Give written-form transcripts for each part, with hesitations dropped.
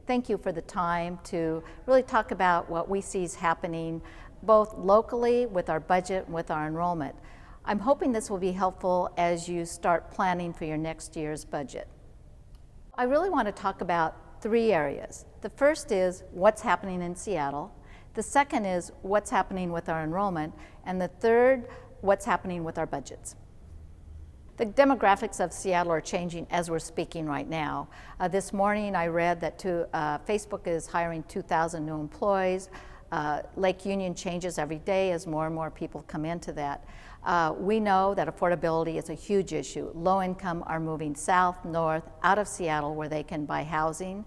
thank you for the time to really talk about what we see is happening both locally with our budget and with our enrollment. I'm hoping this will be helpful as you start planning for your next year's budget. I really want to talk about three areas. The first is what's happening in Seattle. The second is what's happening with our enrollment. And the third, what's happening with our budgets. The demographics of Seattle are changing as we're speaking right now. This morning I read that Facebook is hiring 2,000 new employees. Lake Union changes every day as more and more people come into that. We know that affordability is a huge issue. Low income are moving south, north, out of Seattle where they can buy housing.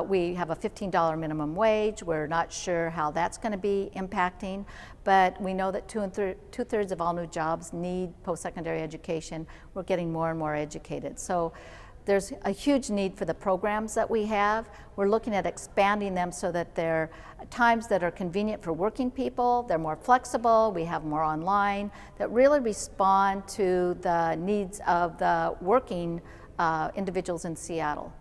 We have a $15 minimum wage. We're not sure how that's going to be impacting, but we know that two-thirds of all new jobs need post-secondary education. We're getting more and more educated. So there's a huge need for the programs that we have. We're looking at expanding them so that they're times that are convenient for working people, they're more flexible, we have more online, that really respond to the needs of the working individuals in Seattle.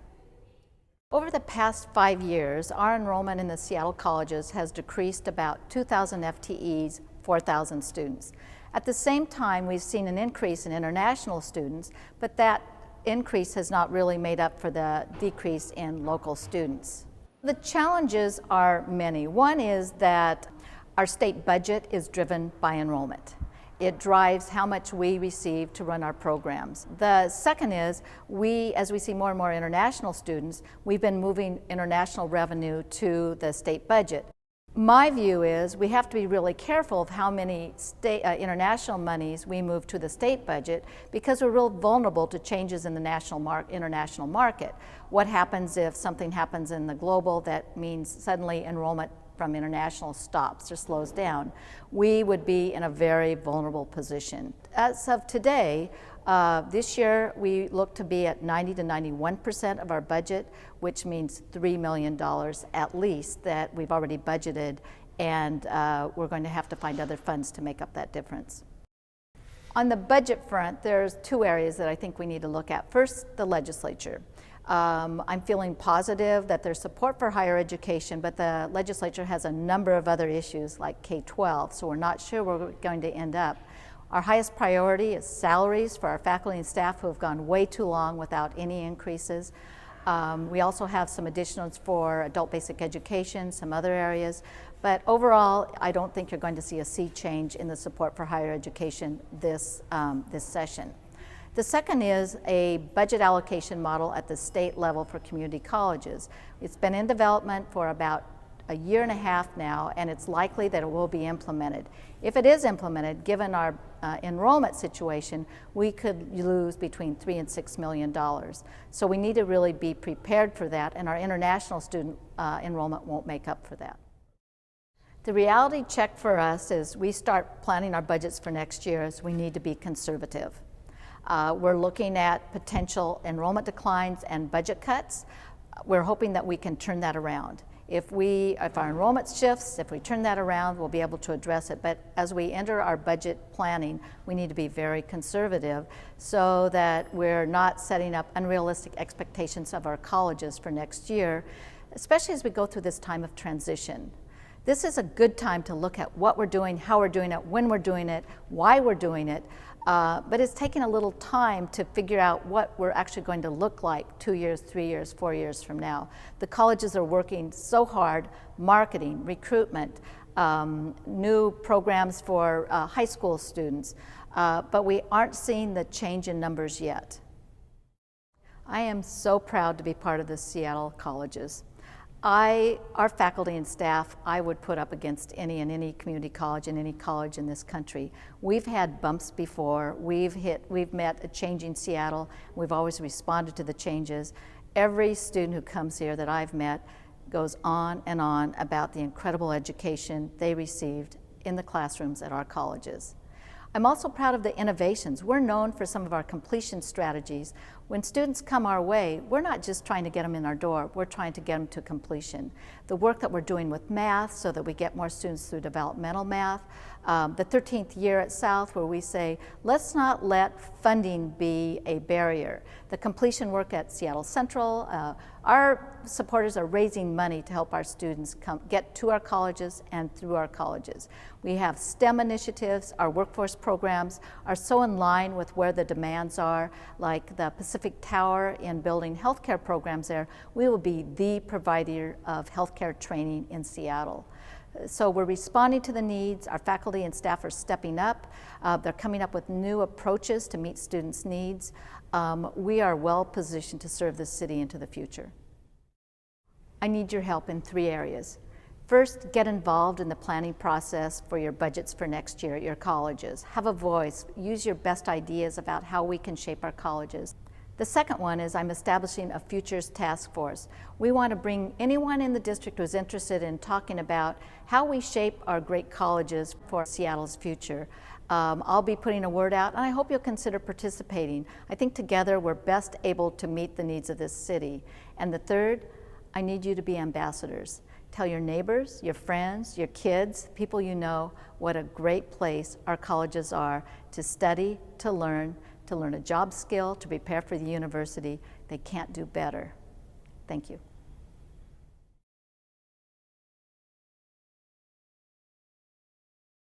Over the past 5 years, our enrollment in the Seattle colleges has decreased about 2,000 FTEs, 4,000 students. At the same time, we've seen an increase in international students, but that increase has not really made up for the decrease in local students. The challenges are many. One is that our state budget is driven by enrollment. It drives how much we receive to run our programs. The second is, as we see more and more international students, we've been moving international revenue to the state budget. My view is we have to be really careful of how many international monies we move to the state budget because we're real vulnerable to changes in the international market. What happens if something happens in the global that means suddenly enrollment from international stops or slows down? We would be in a very vulnerable position. As of today, this year we look to be at 90 to 91% of our budget, which means $3 million at least that we've already budgeted, and we're going to have to find other funds to make up that difference. On the budget front, there's two areas that I think we need to look at. First, the legislature. I'm feeling positive that there's support for higher education, but the legislature has a number of other issues like K-12, so we're not sure where we're going to end up. Our highest priority is salaries for our faculty and staff who have gone way too long without any increases. We also have some additions for adult basic education, some other areas, but overall I don't think you're going to see a sea change in the support for higher education this session. The second is a budget allocation model at the state level for community colleges. It's been in development for about a year and a half now, and it's likely that it will be implemented. If it is implemented, given our enrollment situation, we could lose between $3 and $6 million. So we need to really be prepared for that, and our international student enrollment won't make up for that. The reality check for us is we start planning our budgets for next year as we need to be conservative. We're looking at potential enrollment declines and budget cuts. We're hoping that we can turn that around. If our enrollment shifts, if we turn that around, we'll be able to address it. But as we enter our budget planning, we need to be very conservative so that we're not setting up unrealistic expectations of our colleges for next year, especially as we go through this time of transition. This is a good time to look at what we're doing, how we're doing it, when we're doing it, why we're doing it. But it's taking a little time to figure out what we're actually going to look like 2 years, 3 years, 4 years from now. The colleges are working so hard, marketing, recruitment, new programs for high school students, but we aren't seeing the change in numbers yet. I am so proud to be part of the Seattle colleges. Our faculty and staff, I would put up against any community college and any college in this country. We've had bumps before. We've met a changing Seattle. We've always responded to the changes. Every student who comes here that I've met goes on and on about the incredible education they received in the classrooms at our colleges. I'm also proud of the innovations. We're known for some of our completion strategies. When students come our way, we're not just trying to get them in our door, we're trying to get them to completion. The work that we're doing with math so that we get more students through developmental math, the 13th year at South where we say, let's not let funding be a barrier. The completion work at Seattle Central, our supporters are raising money to help our students get to our colleges and through our colleges. We have STEM initiatives, our workforce programs are so in line with where the demands are, like the Pacific Tower in building healthcare programs there. We will be the provider of healthcare training in Seattle. So we're responding to the needs. Our faculty and staff are stepping up. They're coming up with new approaches to meet students' needs. We are well positioned to serve this city into the future. I need your help in 3 areas. First, get involved in the planning process for your budgets for next year at your colleges. Have a voice. Use your best ideas about how we can shape our colleges. The second one is I'm establishing a futures task force. We want to bring anyone in the district who's interested in talking about how we shape our great colleges for Seattle's future. I'll be putting a word out, and I hope you'll consider participating. I think together we're best able to meet the needs of this city. And the third, I need you to be ambassadors. Tell your neighbors, your friends, your kids, people you know, what a great place our colleges are to study, to learn a job skill, to prepare for the university. They can't do better. Thank you.